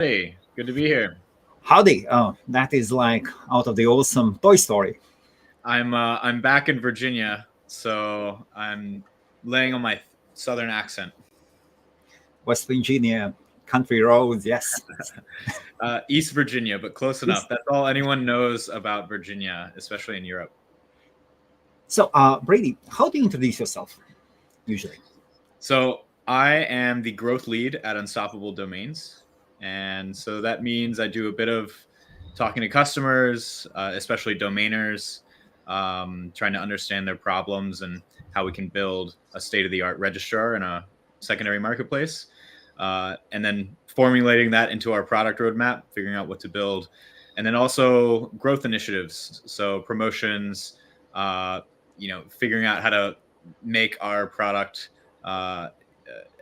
Hey, good to be here. Howdy. Oh, that is like out of the awesome Toy Story. I'm back in Virginia, so I'm laying on my southern accent. West Virginia, country roads, yes. East Virginia, but close enough. Yes. That's all anyone knows about Virginia, especially in Europe. So, Brady, how do you introduce yourself usually? So I am the growth lead at Unstoppable Domains, and so that means I do a bit of talking to customers, especially domainers, trying to understand their problems and how we can build a state-of-the-art registrar and a secondary marketplace, and then formulating that into our product roadmap, figuring out what to build, and then also growth initiatives, so promotions, figuring out how to make our product uh,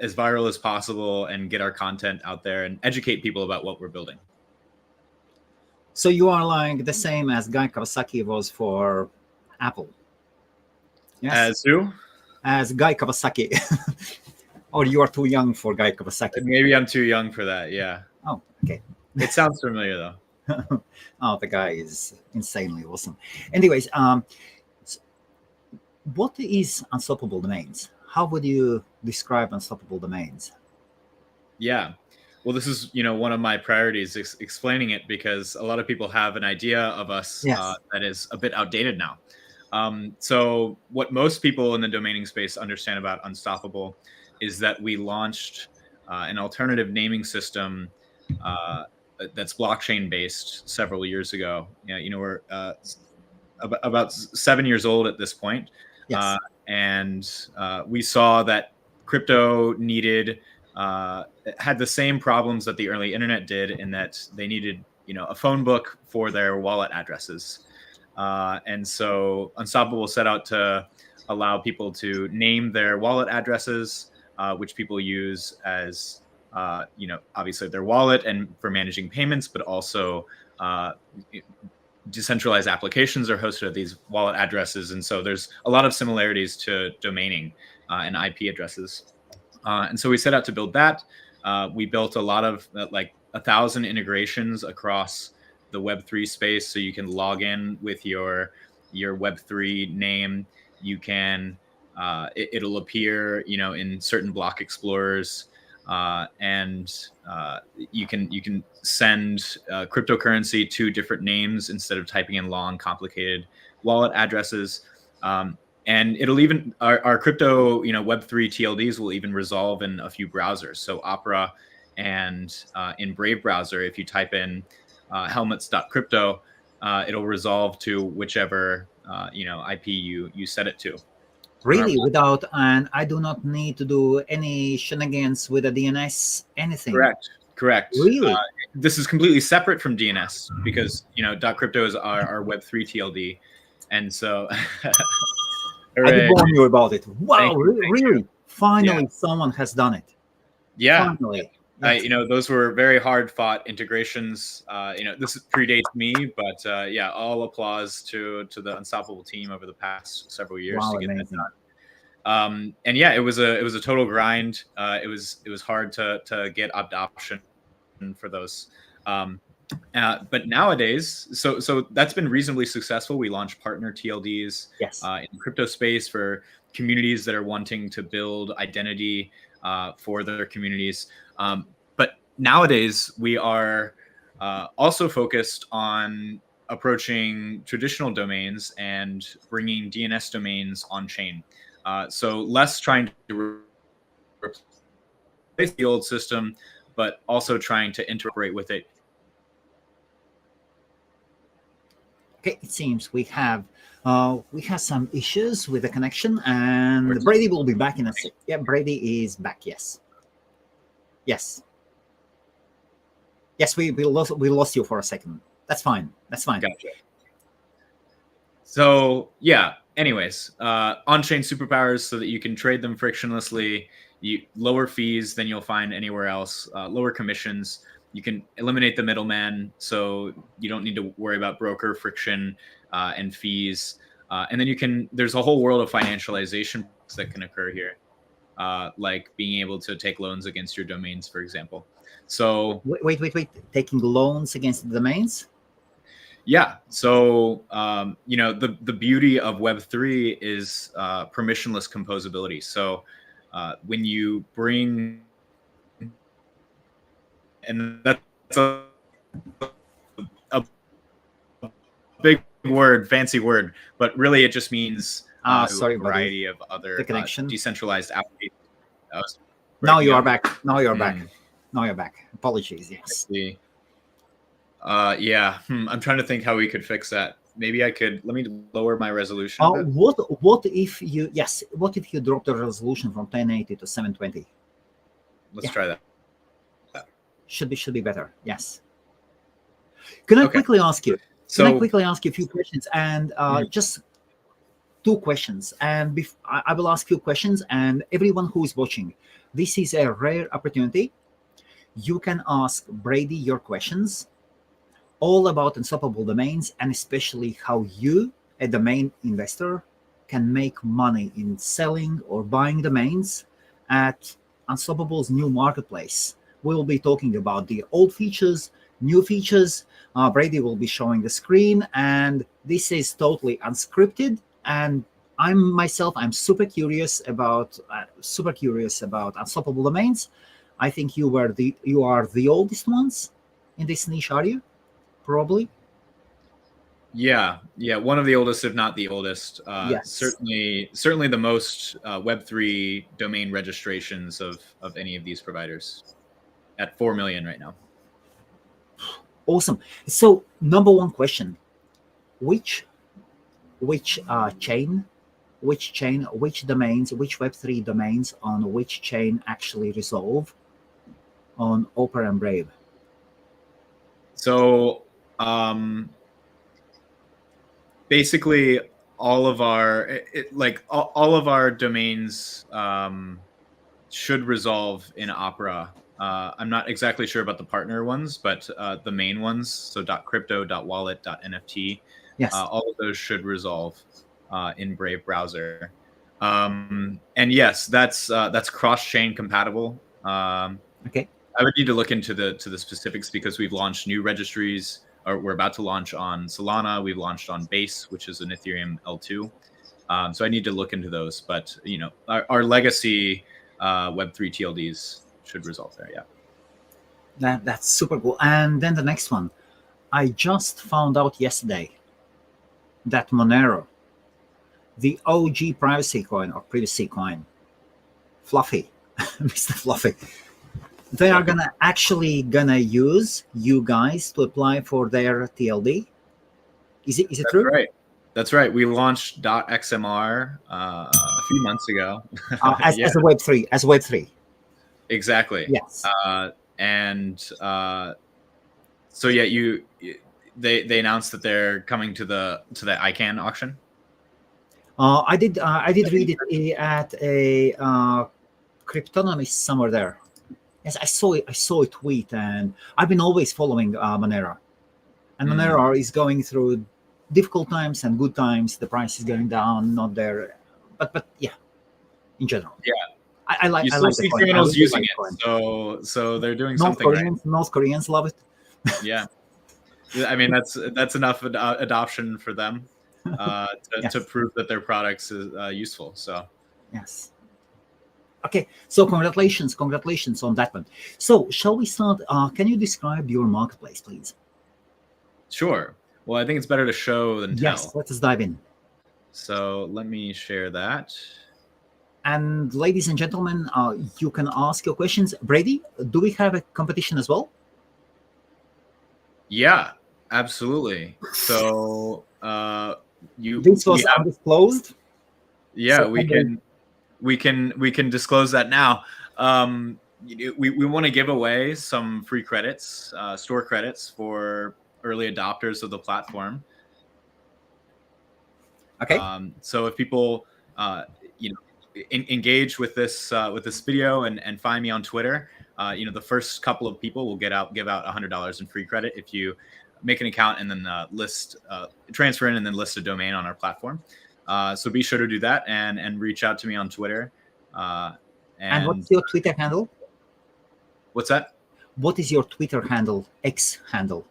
as viral as possible and get our content out there and educate people about what we're building. So you are like the same as Guy Kawasaki was for Apple. Yes. As who? As Guy Kawasaki. Or you are too young for Guy Kawasaki. Maybe I'm too young for that. Yeah. Oh, okay. It sounds familiar though. Oh, the guy is insanely awesome. Anyways, what is Unstoppable Domains? How would you describe Unstoppable Domains? Yeah. Well, this is one of my priorities, explaining it, because a lot of people have an idea of us Yes. that is a bit outdated now. So what most people in the domaining space understand about Unstoppable is that we launched an alternative naming system that's blockchain based several years ago. We're about 7 years old at this point. Yes. And we saw that crypto had the same problems that the early internet did, in that they needed a phone book for their wallet addresses. And so Unstoppable set out to allow people to name their wallet addresses, which people use as obviously their wallet and for managing payments, but also decentralized applications are hosted at these wallet addresses. And so there's a lot of similarities to domaining and IP addresses. And so we set out to build that. We built a lot of like 1,000 integrations across the Web3 space. So you can log in with your Web3 name. You can, it'll appear, in certain block explorers. And you can send cryptocurrency to different names instead of typing in long, complicated wallet addresses. And it'll even our crypto, Web3 TLDs will even resolve in a few browsers. So Opera and in Brave browser, if you type in helmuts.crypto, it'll resolve to whichever IP you set it to. Really, and I do not need to do any shenanigans with the DNS, anything. Correct. Really? This is completely separate from DNS because, .crypto is our Web3 TLD. And so I did warn you about it. Wow, really? Finally, Yeah. someone has done it. Yeah. Finally. Yes. Those were very hard fought integrations. This predates me, but all applause to the Unstoppable team over the past several years Wow, to get amazing. that done. And yeah, it was a total grind. It was hard to get adoption for those. But nowadays, so that's been reasonably successful. We launched partner TLDs Yes. In crypto space for communities that are wanting to build identity for their communities. But nowadays, we are also focused on approaching traditional domains and bringing DNS domains on chain. So less trying to replace the old system, but also trying to integrate with it. Okay, it seems we have some issues with the connection, and Brady will be back in a sec. Yeah, Brady is back. Yes. We lost you for a second. That's fine. Gotcha. So yeah. Anyways, on-chain superpowers so that you can trade them frictionlessly. Lower fees than you'll find anywhere else. Lower commissions. You can eliminate the middleman, so you don't need to worry about broker friction and fees. And then there's a whole world of financialization that can occur here, like being able to take loans against your domains, for example. So Wait. Taking loans against the domains? yeah. So the beauty of Web3 is permissionless composability. So when you bring, and that's a big word, fancy word, but really it just means Sorry, a buddy. variety of other The connection. decentralized applications. Now you are back. Now you're Hmm. back. Now you're back. Apologies. Yes. Yeah. I'm trying to think how we could fix that. Maybe I could. Let me lower my resolution a bit. What if you What if you drop the resolution from 1080 to 720? Let's try that. Should be better. Yes. Can I quickly ask you? Can I quickly ask you a few questions and just 2 questions? And I will ask you questions, and everyone who is watching, this is a rare opportunity. You can ask Brady your questions all about unstoppable domains, and especially how you, a domain investor, can make money in selling or buying domains at Unstoppable's new marketplace. We'll be talking about the old features, new features. Brady will be showing the screen, and this is totally unscripted. And I'm super curious about Unstoppable domains. I think you are the oldest ones in this niche, are you? Probably. Yeah, one of the oldest, if not the oldest. Yes. Certainly the most Web3 domain registrations of any of these providers, at 4 million right now. Awesome. So, number one question: which chain, which domains, which Web3 domains on which chain actually resolve on Opera and Brave? So, basically, all of our all of our domains should resolve in Opera. I'm not exactly sure about the partner ones, but the main ones, so .crypto, .wallet, .nft, Yes. all of those should resolve in Brave browser. And yes, that's cross-chain compatible. Okay. I would need to look into the specifics because we've launched new registries, or we're about to launch on Solana. We've launched on Base, which is an Ethereum L2. So I need to look into those. But our legacy Web3 TLDs should resolve there. Yeah. That's super cool. And then the next one, I just found out yesterday that Monero, the OG privacy coin or privacy coin, Fluffy, Mr. Fluffy, they are gonna use you guys to apply for their TLD. Is it That's true? right. That's right. We launched .xmr a few months ago. As a Web3. Exactly. Yes. So yeah, they announced that they're coming to the ICANN auction. I did read it at a cryptonomist somewhere there. Yes, I saw a tweet, and I've been always following Monero, and Monero is going through difficult times and good times. The price is going down, not there, but yeah, in general. Yeah, I like. You I still like see the coin. criminals Really using like it, so they're doing something right. North Koreans love it. Yeah, I mean that's enough adoption for them Yes. to prove that their products is useful. So yes. Okay, so congratulations on that one. So shall we start? Can you describe your marketplace, please? Sure. Well, I think it's better to show than tell. Yes, let us dive in. So let me share that. And ladies and gentlemen, you can ask your questions. Brady, do we have a competition as well? Yeah, absolutely. So this was undisclosed. Yeah, so we can disclose that now. We want to give away some free credits, store credits for early adopters of the platform. Okay. So if people engage with this video and find me on Twitter, the first couple of people will give out $100 in free credit if you make an account and then transfer in and then list a domain on our platform. So be sure to do that and reach out to me on Twitter. And what's your Twitter handle? What's that? what is your Twitter handle, X handle?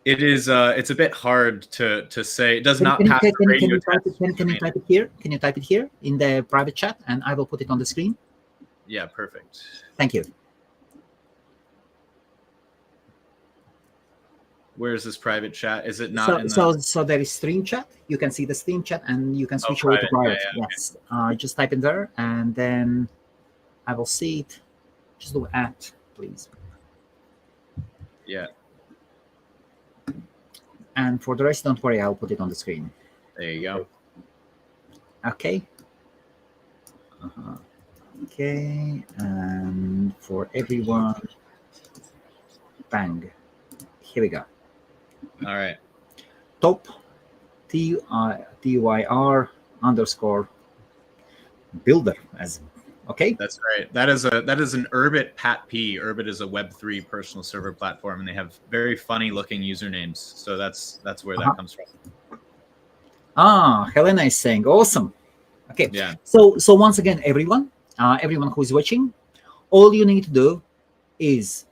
It is. It's a bit hard to say. It does not pass the radio test. Can you type it here? Can you type it here in the private chat, and I will put it on the screen? Yeah, perfect. Thank you. Where is this private chat? Is it not? So there is stream chat. You can see the stream chat, and you can switch over to private. Yeah, yes. Okay. Just type in there, and then I will see it. Just do @ please. Yeah. And for the rest, don't worry, I'll put it on the screen. There you go. Okay. Okay, and for everyone, bang. Here we go. All right. Top TYR _ builder as okay. That's right. That is an Urbit Pat P. Urbit is a Web3 personal server platform, and they have very funny looking usernames. So that's where that comes from. Helena is saying awesome. Okay. Yeah. So once again, everyone who is watching, all you need to do is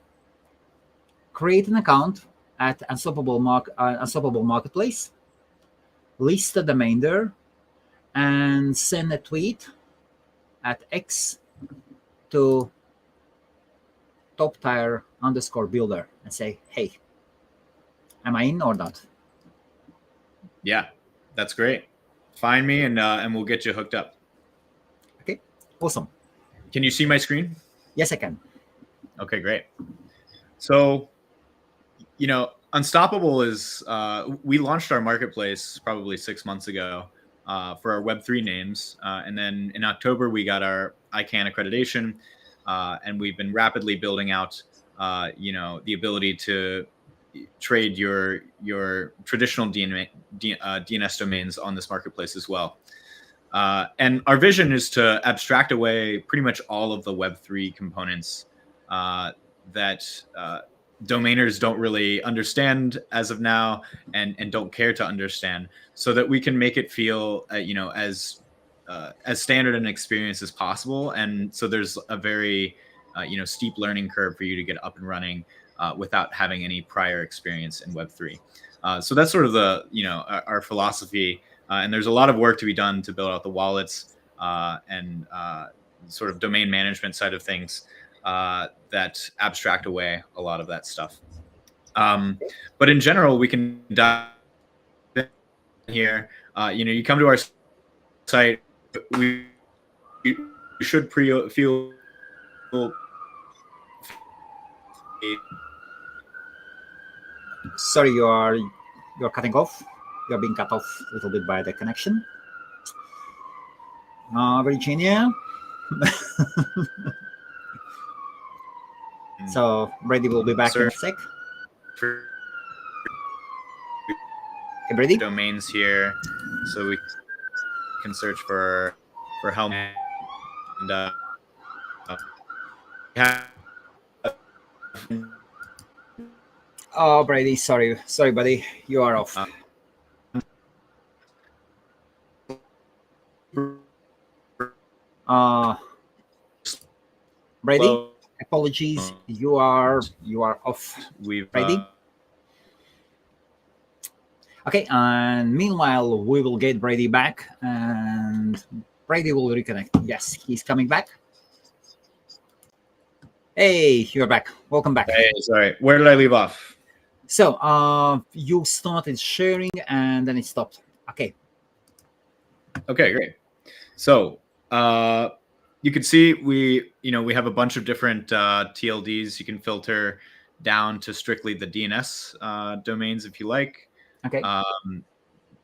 create an account at Unstoppable Marketplace, list the domain there, and send a tweet at X to top-tier _ builder and say, hey, am I in or not? Yeah, that's great. Find me and we'll get you hooked up. Okay, awesome. Can you see my screen? Yes, I can. Okay, great. So, Unstoppable is, we launched our marketplace probably 6 months ago for our Web3 names. And then in October, we got our ICANN accreditation. And we've been rapidly building out, the ability to trade your traditional DNS domains on this marketplace as well. And our vision is to abstract away pretty much all of the Web3 components that domainers don't really understand as of now and don't care to understand, so that we can make it feel as standard an experience as possible. And so there's a very steep learning curve for you to get up and running without having any prior experience in Web3. So that's sort of the our philosophy. And there's a lot of work to be done to build out the wallets and sort of domain management side of things that abstract away a lot of that stuff. But in general, we can dive in here. You come to our site, you should feel sorry, you're cutting off. You're being cut off a little bit by the connection. Virginia. So Brady will be back in a sec. Hey, Brady. Domains here, so we can search for Helmuts. And oh, Brady, sorry, buddy, you are off. Brady, apologies, you are off. Brady. Okay, and meanwhile, we will get Brady back, and Brady will reconnect. Yes, he's coming back. Hey, you're back. Welcome back. Hey, sorry. Where did I leave off? So, you started sharing, and then it stopped. Okay. Okay, great. So, you can see we have a bunch of different TLDs. You can filter down to strictly the DNS domains if you like. Okay.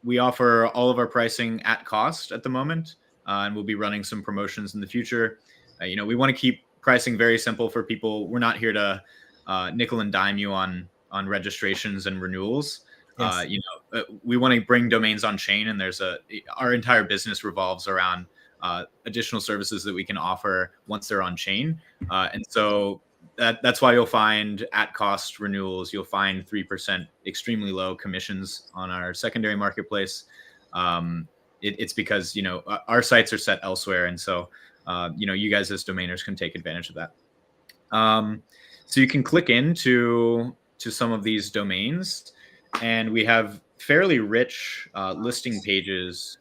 We offer all of our pricing at cost at the moment, and we'll be running some promotions in the future. We want to keep pricing very simple for people. We're not here to nickel and dime you on registrations and renewals. Yes. We want to bring domains on chain, and our entire business revolves around additional services that we can offer once they're on chain. And so that's why you'll find at cost renewals, you'll find 3% extremely low commissions on our secondary marketplace. It's because, our sites are set elsewhere. And so, you guys as domainers can take advantage of that. So you can click into some of these domains, and we have fairly rich listing pages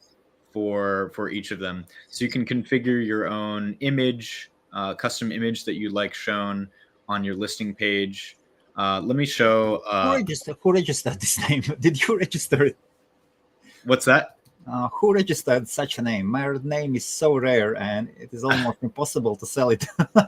for each of them. So you can configure your own image, custom image that you'd like shown on your listing page. Let me show. Who registered this name? Did you register it? What's that? Who registered such a name? My name is so rare, and it is almost impossible to sell it.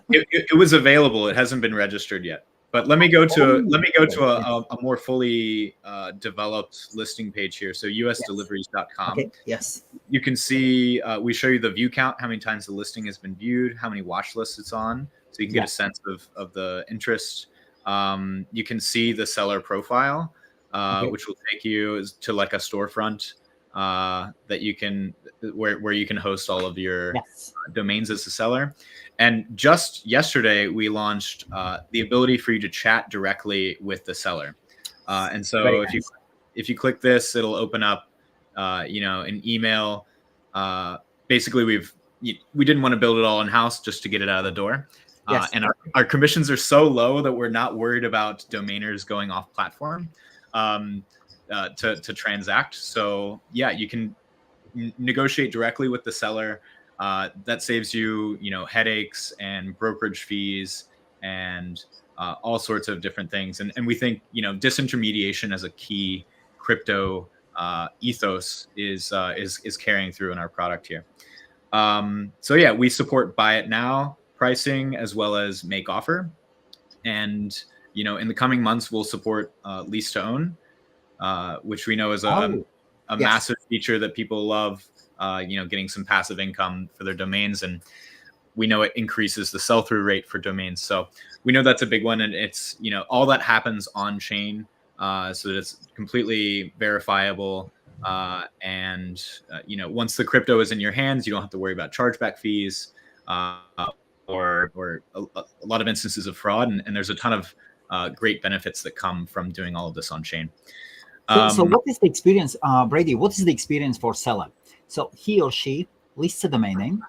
It was available. It hasn't been registered yet. But let me go to a more fully developed listing page here. So usdeliveries.com. Okay. Yes. You can see we show you the view count, how many times the listing has been viewed, how many watch lists it's on, so you can get a sense of the interest. You can see the seller profile, which will take you to like a storefront that you can where you can host all of your domains as a seller. And just yesterday, we launched the ability for you to chat directly with the seller. And so if you click this, it'll open up, an email. Basically, we didn't want to build it all in house just to get it out of the door. And our commissions are so low that we're not worried about domainers going off platform to transact. So yeah, you can negotiate directly with the seller. That saves you, headaches and brokerage fees and all sorts of different things. And we think, disintermediation as a key crypto ethos is carrying through in our product here. So yeah, we support buy it now pricing as well as make offer. And, in the coming months, we'll support lease to own, which we know is a massive feature that people love. Getting some passive income for their domains, and we know it increases the sell-through rate for domains. So we know that's a big one, and it's all that happens on chain, so that it's completely verifiable. And once the crypto is in your hands, you don't have to worry about chargeback fees or a lot of instances of fraud. And there's a ton of great benefits that come from doing all of this on chain. So what is the experience, Brady? What is the experience for seller? So he or she lists a domain name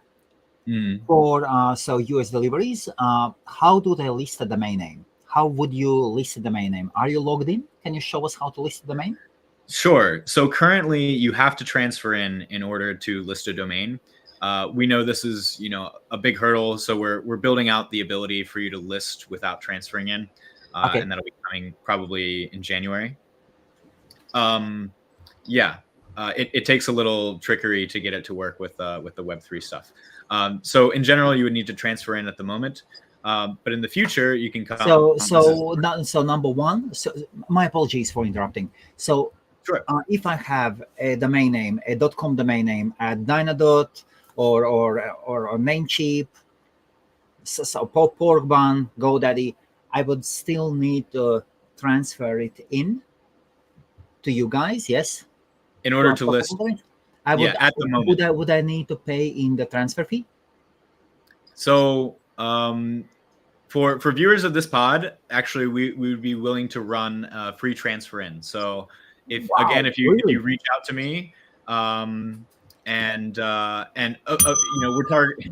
for US deliveries. How do they list a domain name? How would you list a domain name? Are you logged in? Can you show us how to list a domain? Sure. So currently you have to transfer in order to list a domain. We know this is, a big hurdle. So we're building out the ability for you to list without transferring in. And that'll be coming probably in January. It takes a little trickery to get it to work with the Web3 stuff. So in general, you would need to transfer in at the moment. But in the future, you can come. So number one. So my apologies for interrupting. So sure. If I have a domain name, a .com domain name at Dynadot or Namecheap, so Pork Bun, GoDaddy, I would still need to transfer it in to you guys. Yes. In order to list, at the moment, would I need to pay in the transfer fee? So, for viewers of this pod, actually, we would be willing to run free transfer in. So, if you reach out to me, we're targeting.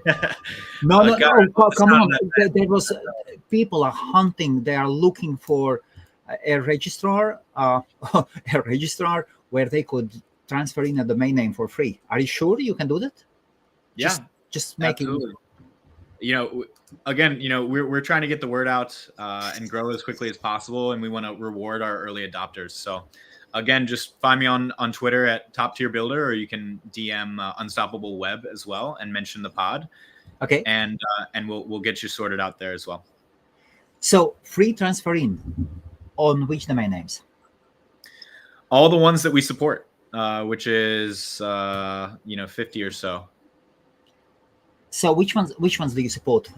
No, come on. There was people are hunting. They are looking for a registrar, where they could transfer in a domain name for free. Are you sure you can do that? Yeah, just make absolutely. We're trying to get the word out and grow as quickly as possible, and we want to reward our early adopters. So, again, just find me on Twitter at Top Tier Builder, or you can DM Unstoppable Web as well and mention the pod. Okay. And we'll get you sorted out there as well. So free transfer in on which domain names? All the ones that we support, which is 50 or so. So which ones do you support?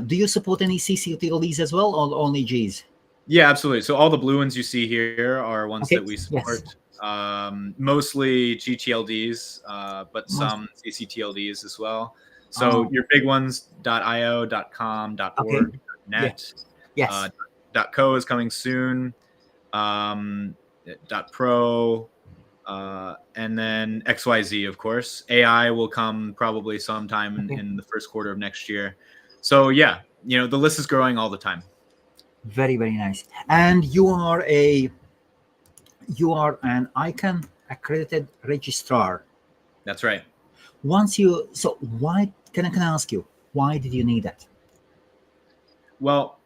Do you support any CC utilities as well, or only Gs? Yeah, absolutely. So all the blue ones you see here are ones that we support. Yes. Mostly GTLDs, but some CCTLDs as well. So your big ones, .io, .com, .org, .net. Yes. .co is coming soon. .pro. And then XYZ, of course. AI will come probably sometime in the first quarter of next year. So yeah, the list is growing all the time. Very, very nice. And you are an ICANN accredited registrar. That's right. So why can I ask you, why did you need that? Well,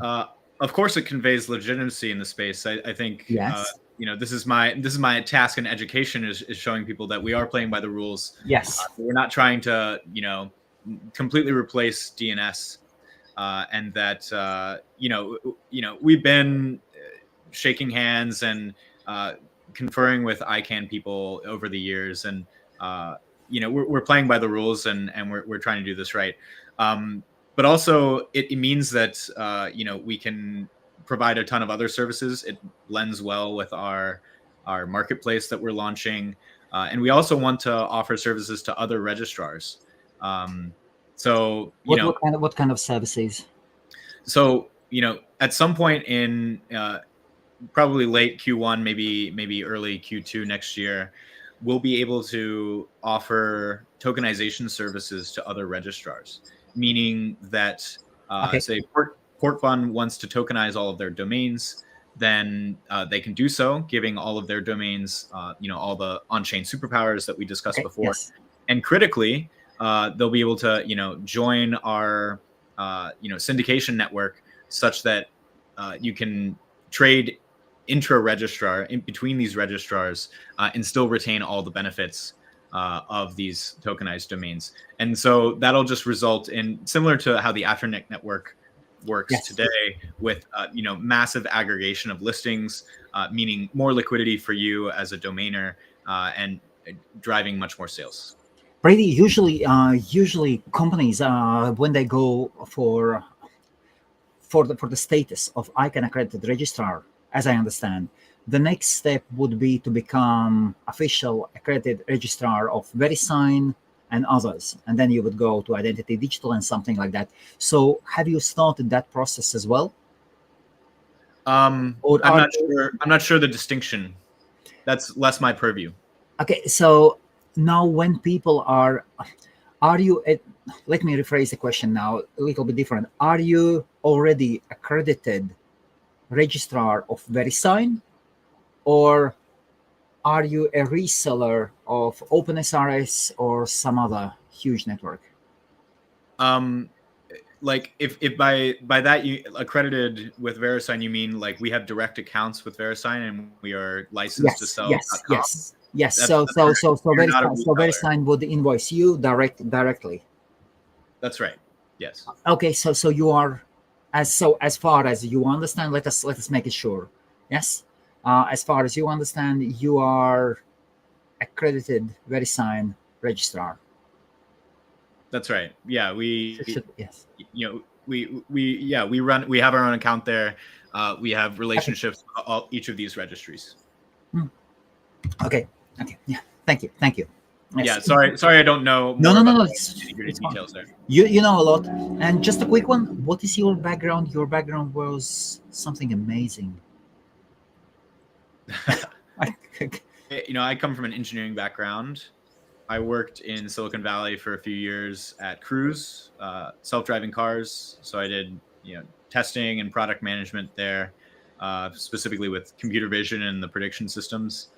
of course, it conveys legitimacy in the space. I think Yes. this is my task in education is showing people that we are playing by the rules. Yes. We're not trying to completely replace DNS, and that we've been shaking hands and conferring with ICANN people over the years, and we're playing by the rules, and we're trying to do this right. But also, it means that we can provide a ton of other services. It blends well with our marketplace that we're launching, and we also want to offer services to other registrars. What kind of services? So at some point in probably late Q1, maybe early Q2 next year, we'll be able to offer tokenization services to other registrars, meaning that say Port Fund wants to tokenize all of their domains, then they can do so, giving all of their domains all the on-chain superpowers that we discussed before. Yes. And critically, they'll be able to join our syndication network such that you can trade intra-registrar in between these registrars and still retain all the benefits of these tokenized domains. And so that'll just result in, similar to how the Afternic network works today, with massive aggregation of listings, meaning more liquidity for you as a domainer, and driving much more sales. Brady, usually companies when they go for the status of ICANN accredited registrar, as I understand, the next step would be to become official accredited registrar of VeriSign and others, and then you would go to Identity Digital and something like that. So, have you started that process as well? I'm not sure. I'm not sure the distinction. That's less my purview. Okay, so now when people are you? Let me rephrase the question now a little bit different. Are you already accredited registrar of VeriSign, or are you a reseller of OpenSRS or some other huge network? Like if by that you accredited with VeriSign, you mean like we have direct accounts with VeriSign and we are licensed to sell? Yes. So VeriSign would invoice you directly. That's right. Yes. Okay. So you are, as far as you understand, let us make it sure. Yes. As far as you understand, you are accredited VeriSign registrar. That's right. Yeah, yes. We have our own account there. We have relationships with each of these registries. Okay. Yeah. Thank you. Yes. Yeah. Sorry. I don't know. No. Details there. You know a lot. And just a quick one. What is your background? Your background was something amazing. I come from an engineering background. I worked in Silicon Valley for a few years at Cruise, self-driving cars. So I did, testing and product management there, specifically with computer vision and the prediction systems.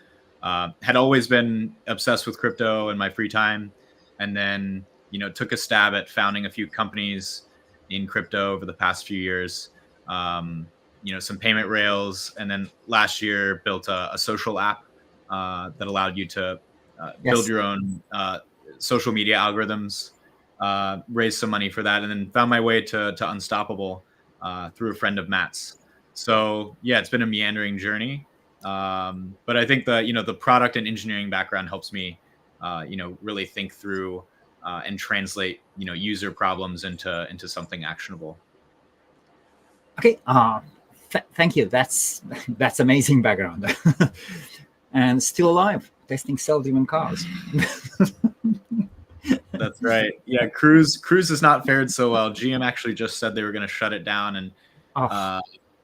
Had always been obsessed with crypto in my free time, and then, took a stab at founding a few companies in crypto over the past few years. Some payment rails, and then last year built a social app that allowed you to build your own social media algorithms, raise some money for that, and then found my way to Unstoppable through a friend of Matt's. So yeah, it's been a meandering journey, but I think the product and engineering background helps me, really think through and translate user problems into something actionable. Okay, thank you. That's amazing background, and still alive. Testing self-driven cars. That's right. Yeah, Cruise has not fared so well. GM actually just said they were going to shut it down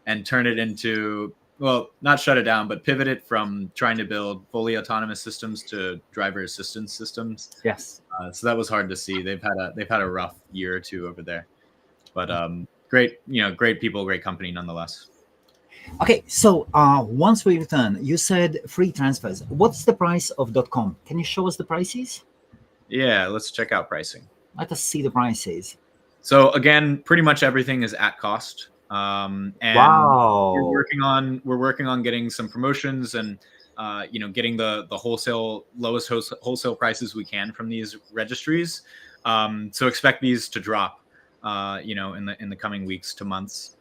and turn it into, well, not shut it down, but pivot it from trying to build fully autonomous systems to driver assistance systems. Yes. So that was hard to see. They've had a rough year or two over there. But great, great people, great company nonetheless. Okay, so once we return, you said free transfers. What's the price of .com? Can you show us the prices? Yeah, let's check out pricing. Let us see the prices. So again, pretty much everything is at cost. And wow. we're working on getting some promotions and getting the lowest wholesale prices we can from these registries. So expect these to drop in the coming weeks to months.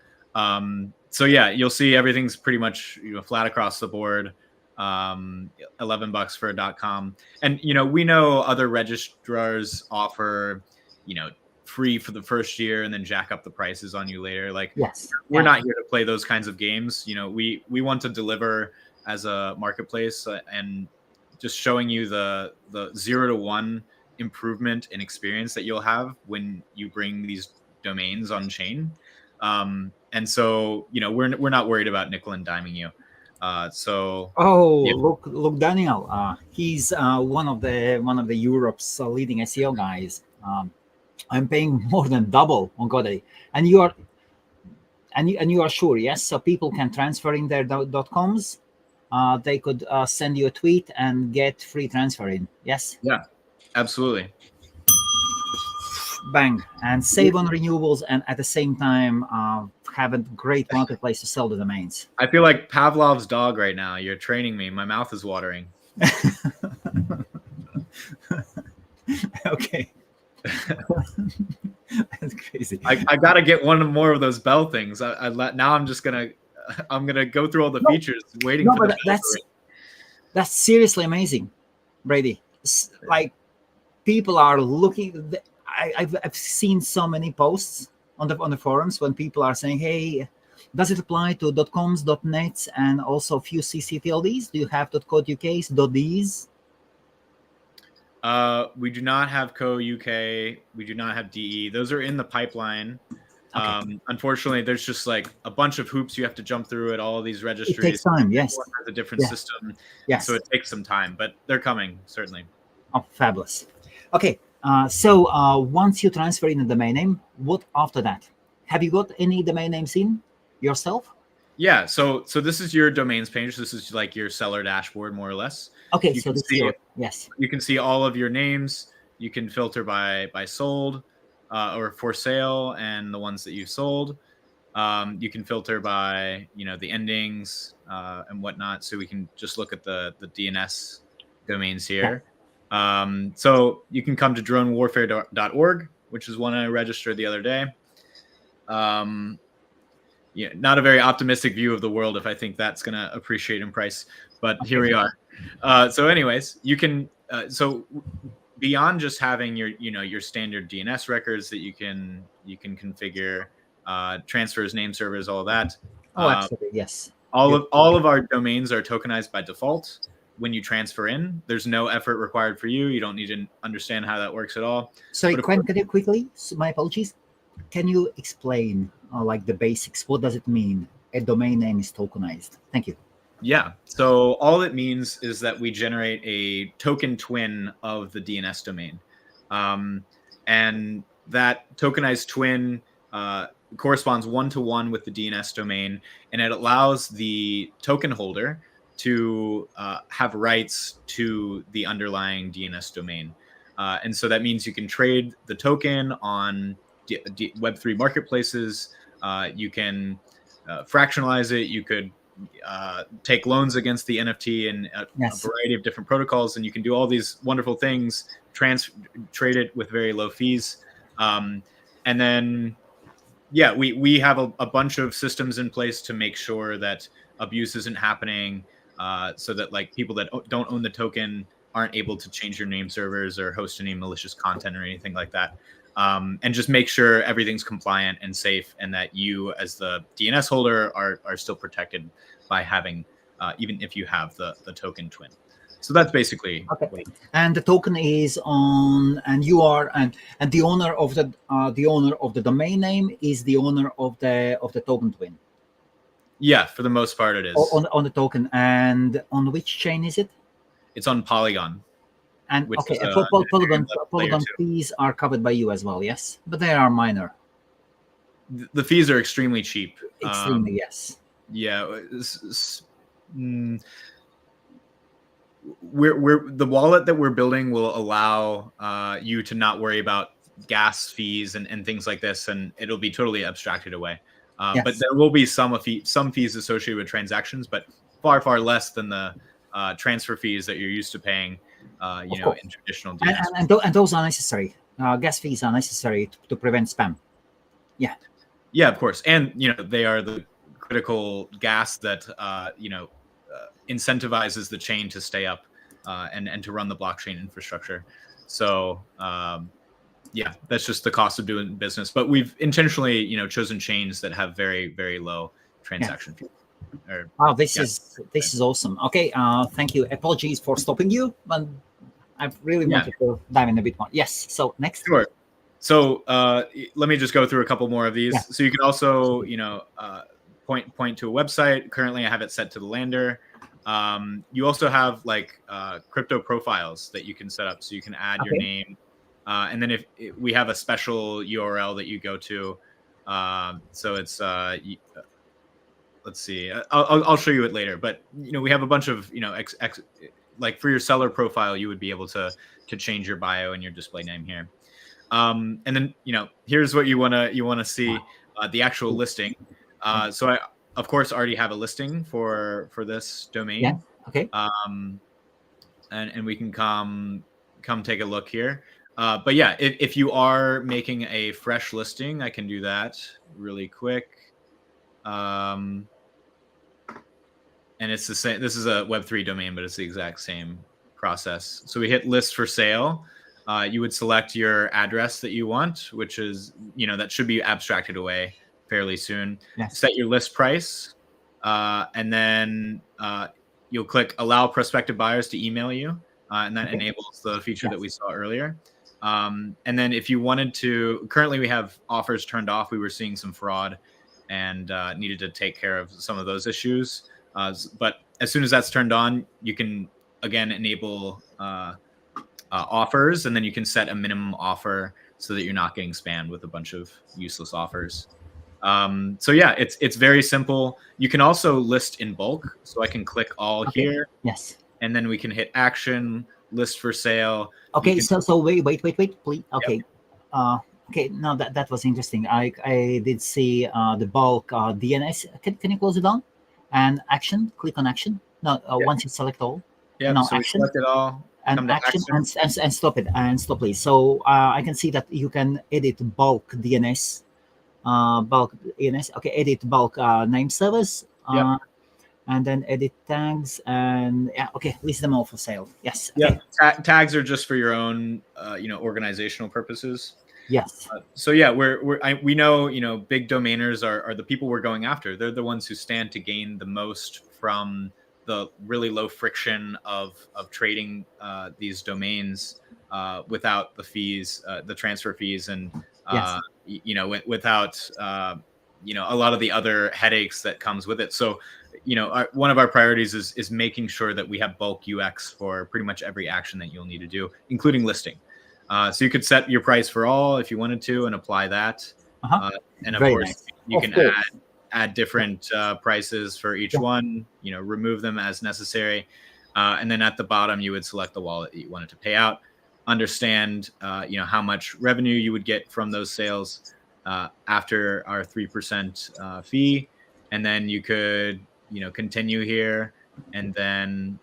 So yeah, you'll see everything's pretty much flat across the board. $11 for a .com, and we know other registrars offer free for the first year and then jack up the prices on you later. Like, yes, we're not here to play those kinds of games. We want to deliver as a marketplace, and just showing you the 0 to 1 improvement in experience that you'll have when you bring these domains on chain. And so we're not worried about nickel and diming you. Look, Daniel, he's one of the Europe's leading SEO guys. I'm paying more than double on GoDaddy, and you are sure, yes? So people can transfer in their .coms. They could send you a tweet and get free transfer in. Yes. Yeah, absolutely. Bang, and save on renewables, and at the same time have a great marketplace to sell the domains. I feel like Pavlov's dog right now. You're training me. My mouth is watering. Okay. That's crazy. I gotta get one more of those bell things. Now I'm gonna go through all the features waiting for the bell. That's seriously amazing, Brady. Like, people are looking. I've seen so many posts on the forums when people are saying, "Hey, does it apply to .coms, .nets, and also a few ccTLDs? Do you have .co.uk's, .ds?" We do not have .co.uk. We do not have DE. Those are in the pipeline. Okay. Unfortunately, there's just like a bunch of hoops you have to jump through at all of these registries. It takes time, yes. Everyone has a different system. Yes. So it takes some time, but they're coming, certainly. Oh, fabulous. Okay. So once you transfer in the domain name, what after that? Have you got any domain names in yourself? Yeah. So this is your domains page. This is like your seller dashboard, more or less. Okay. So this is yes. You can see all of your names. You can filter by sold or for sale and the ones that you've sold. You can filter by the endings and whatnot. So we can just look at the DNS domains here. So you can come to dronewarfare.org, which is one I registered the other day. Not a very optimistic view of the world if I think that's going to appreciate in price, but okay. Here we are. So anyways, you can, so beyond just having your standard DNS records that you can configure, transfers, name servers, all of that. Oh, absolutely. Yes. All of our domains are tokenized by default. When you transfer in, there's no effort required for you. You don't need to understand how that works at all. Sorry, can you quickly, my apologies, can you explain like the basics? What does it mean a domain name is tokenized? Thank you. Yeah, so all it means is that we generate a token twin of the DNS domain. And that tokenized twin corresponds 1-to-1 with the DNS domain, and it allows the token holder to have rights to the underlying DNS domain. And so that means you can trade the token on Web3 marketplaces. You can fractionalize it. You could take loans against the NFT and a variety of different protocols. And you can do all these wonderful things, trade it with very low fees. And then, yeah, we have a bunch of systems in place to make sure that abuse isn't happening. So that like people that don't own the token aren't able to change your name servers or host any malicious content or anything like that. And just make sure everything's compliant and safe, and that you as the DNS holder are still protected by having, even if you have the token twin. So that's basically. Okay. And the token is on, and you are, and the owner of the domain name is the owner of the token twin. Yeah, for the most part it is. On the token. And on which chain is it? It's on Polygon. And okay, Polygon fees are covered by you as well, yes? But they are minor. the fees are extremely cheap. Extremely, yes. Yeah. We're the wallet that we're building will allow you to not worry about gas fees and things like this, and it'll be totally abstracted away. Yes. But there will be some fees associated with transactions, but far less than the transfer fees that you're used to paying, in traditional DNS. And those are necessary. Gas fees are necessary to prevent spam. Yeah. Yeah, of course, and they are the critical gas that incentivizes the chain to stay up and to run the blockchain infrastructure. So yeah, that's just the cost of doing business. But we've intentionally chosen chains that have very low transaction fees. Wow, this is awesome. Okay, thank you. Apologies for stopping you, but I really wanted to dive in a bit more. Yes. So next. Sure. So let me just go through a couple more of these. So you can also point to a website. Currently, I have it set to the lander. You also have like crypto profiles that you can set up, so you can add your name, and then if we have a special URL that you go to, so it's let's see, I'll show you it later. But we have a bunch of like for your seller profile, you would be able to change your bio and your display name here, and then here's what you wanna see, the actual listing. So I of course already have a listing for this domain. Yeah. Okay. And we can come take a look here. But yeah, if you are making a fresh listing, I can do that really quick. And it's the same. This is a Web3 domain, but it's the exact same process. So we hit list for sale. You would select your address that you want, which is that should be abstracted away fairly soon. Yes. Set your list price, and then you'll click allow prospective buyers to email you, and that enables the feature that we saw earlier. And then if you wanted to, currently we have offers turned off. We were seeing some fraud and needed to take care of some of those issues. But as soon as that's turned on, you can again enable offers, and then you can set a minimum offer so that you're not getting spammed with a bunch of useless offers. So yeah, it's very simple. You can also list in bulk. So I can click all here. Yes. And then we can hit action, list for sale. Okay. So wait, please. Okay. Yep. Okay. No, that was interesting. I did see the bulk DNS. Can you close it down? And action. Click on action. No. Once you select all. Yeah. No, so action. We select it all. And action and stop it and stop please. So I can see that you can edit bulk DNS. Bulk DNS. Okay, edit bulk name servers, and then edit tags, and okay, list them all for sale. Yes. Okay. Yeah, tags are just for your own, organizational purposes. Yes. So yeah, we know big domainers are the people we're going after. They're the ones who stand to gain the most from the really low friction of trading these domains without the fees, the transfer fees, and without a lot of the other headaches that comes with it. So one of our priorities is making sure that we have bulk UX for pretty much every action that you'll need to do, including listing. So you could set your price for all if you wanted to and apply that. And of course, you can add different prices for each one, remove them as necessary. And then at the bottom, you would select the wallet that you wanted to pay out, understand, how much revenue you would get from those sales after our 3% fee. And then you could, continue here. And then,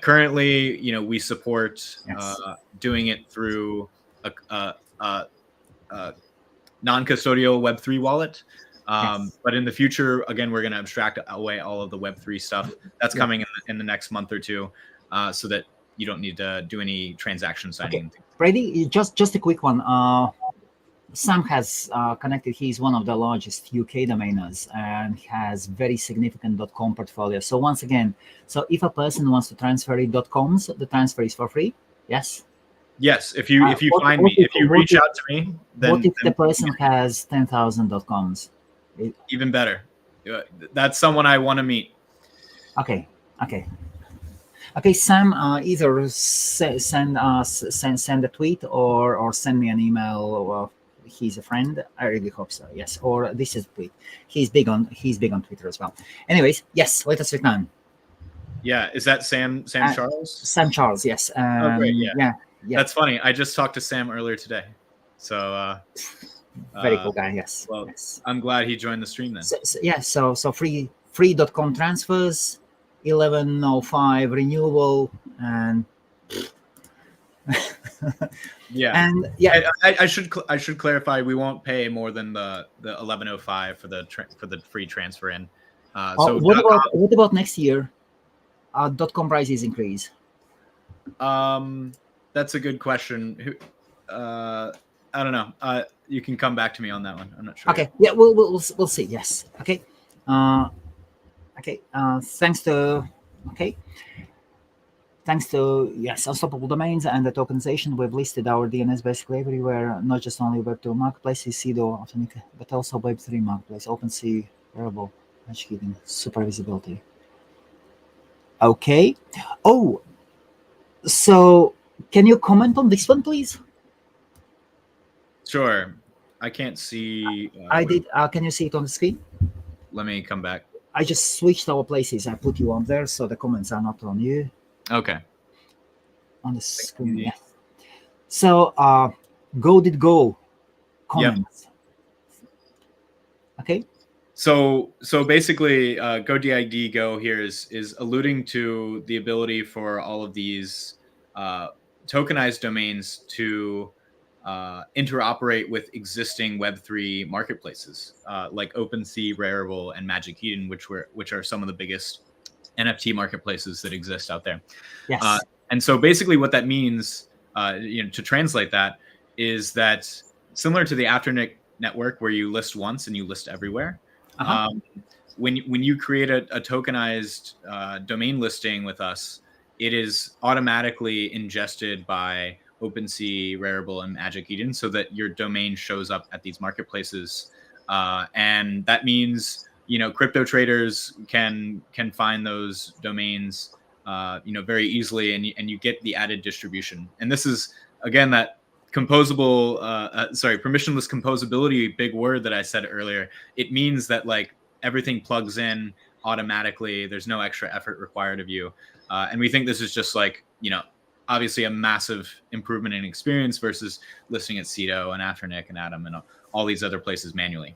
currently, we support doing it through a non-custodial Web3 wallet. But in the future, again, we're going to abstract away all of the Web3 stuff that's coming in the next month or two, so that you don't need to do any transaction signing. Okay. Brady, just a quick one. Sam has connected. He's one of the largest UK domainers and has very significant .com portfolio. So once again, so if a person wants to transfer it .coms, the transfer is for free. Yes. Yes. If you find me, if you reach out to me, then what if the person has 10,000 .coms? Even better. That's someone I want to meet. Okay. Sam, either send a tweet or send me an email. he's a friend. I really hope so. Yes. Or this is Brady. He's big on Twitter as well. Anyways, yes. Let us return. Yeah, is that Sam Charles? Sam Charles, yes. Oh, great. Yeah. That's funny. I just talked to Sam earlier today. So very cool guy. Yes. Well, yes. I'm glad he joined the stream then. So free.com transfers, 1105 renewable, and yeah. And yeah, I should clarify. We won't pay more than the 1105 for the free transfer in. So what about next year? .com prices increase. That's a good question. I don't know. You can come back to me on that one. I'm not sure. Okay. Yeah, we'll see. Yes. Okay. Okay. Thanks to Unstoppable Domains and the tokenization, we've listed our DNS basically everywhere, not just only Web2 marketplaces, CEDO, but also Web3 marketplace, OpenSea, Variable, educating, super visibility. Okay. Oh, so can you comment on this one, please? Sure. I can't see. I did. Can you see it on the screen? Let me come back. I just switched our places. I put you on there, so the comments are not on you. Okay. On the screen, yes. So, go comments. Yep. Okay. So basically, go here is alluding to the ability for all of these tokenized domains to interoperate with existing Web3 marketplaces like OpenSea, Rarible, and Magic Eden, which are some of the biggest NFT marketplaces that exist out there. Yes. And so basically what that means, to translate that, is that similar to the Afternic network where you list once and you list everywhere, when you create a tokenized domain listing with us, it is automatically ingested by OpenSea, Rarible, and Magic Eden so that your domain shows up at these marketplaces. And that means, crypto traders can find those domains, very easily, and you get the added distribution. And this is, again, that permissionless composability, big word that I said earlier. It means that everything plugs in automatically. There's no extra effort required of you. And we think this is just obviously a massive improvement in experience versus listing at CEDO and Afternic and Atom and all these other places manually.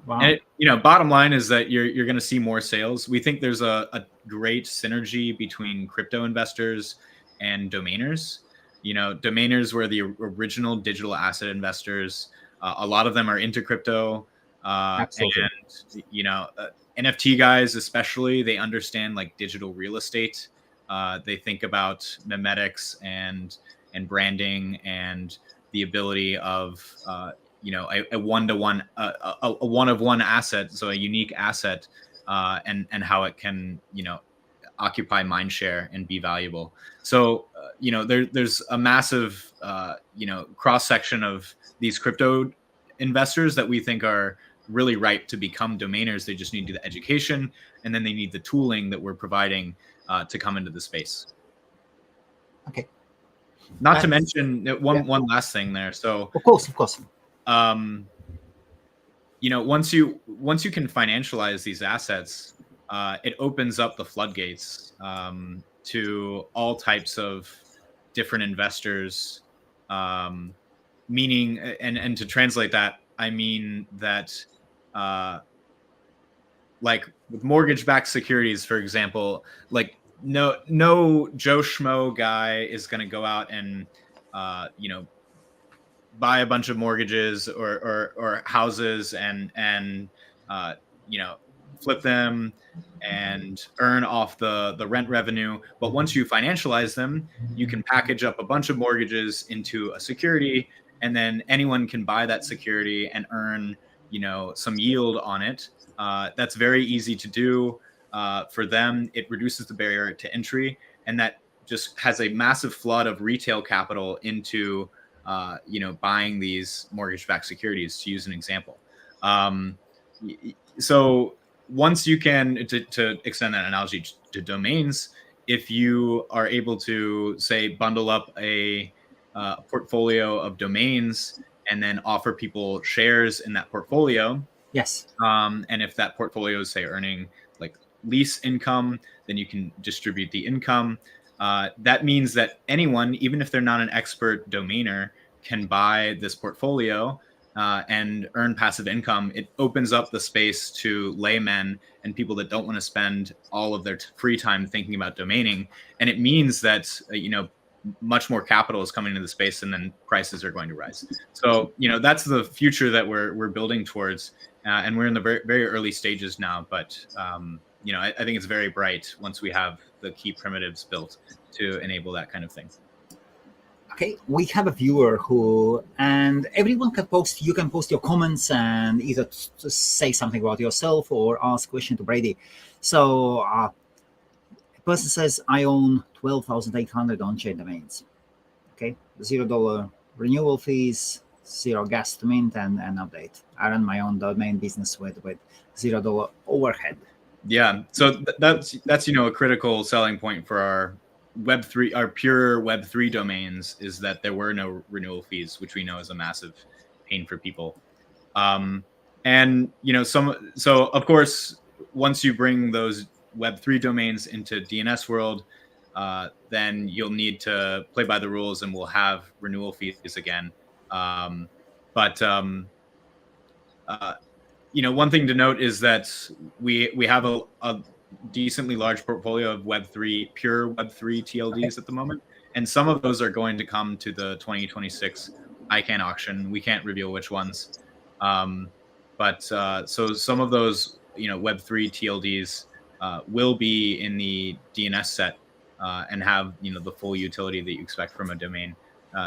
Wow. And bottom line is that you're going to see more sales. We think there's a great synergy between crypto investors and domainers. Domainers were the original digital asset investors. A lot of them are into crypto. Absolutely. And NFT guys especially, they understand digital real estate. They think about memetics and branding and the ability of a one-to-one, a one-of-one asset, so a unique asset, and how it can occupy mind share and be valuable. So there's a massive cross section of these crypto investors that we think are really ripe to become domainers. They just need the education, and then they need the tooling that we're providing to come into the space. Okay. Not to mention one last thing there. So of course. Once you can financialize these assets, it opens up the floodgates to all types of different investors. Meaning, and to translate that, I mean that with mortgage-backed securities, for example, no Joe Schmo guy is going to go out and buy a bunch of mortgages or houses and flip them and earn off the rent revenue. But once you financialize them, you can package up a bunch of mortgages into a security, and then anyone can buy that security and earn some yield on it. That's very easy to do for them. It reduces the barrier to entry, and that just has a massive flood of retail capital into buying these mortgage-backed securities, to use an example. So once you can, to extend that analogy to domains, if you are able to, say, bundle up a portfolio of domains and then offer people shares in that portfolio. Yes. And if that portfolio is, say, earning like lease income, then you can distribute the income. That means that anyone, even if they're not an expert domainer, can buy this portfolio and earn passive income. It opens up the space to laymen and people that don't want to spend all of their free time thinking about domaining. And it means that, much more capital is coming into the space, and then prices are going to rise. So, that's the future that we're building towards. And we're in the very, very early stages now, but I think it's very bright once we have the key primitives built to enable that kind of thing. Okay, we have a viewer and everyone can post. You can post your comments and either say something about yourself or ask a question to Brady. So a person says, I own 12,800 on-chain domains. Okay, $0 renewal fees, 0 gas to mint and update. I run my own domain business with $0 overhead. Yeah, so that's a critical selling point for our Web3, our pure Web3 domains, is that there were no renewal fees, which we know is a massive pain for people. And so of course, once you bring those Web3 domains into DNS world, then you'll need to play by the rules, and we'll have renewal fees again. One thing to note is that we have a decently large portfolio of Web3, pure Web3 TLDs at the moment, and some of those are going to come to the 2026 ICANN auction. We can't reveal which ones, but so some of those Web3 TLDs will be in the DNS set and have the full utility that you expect from a domain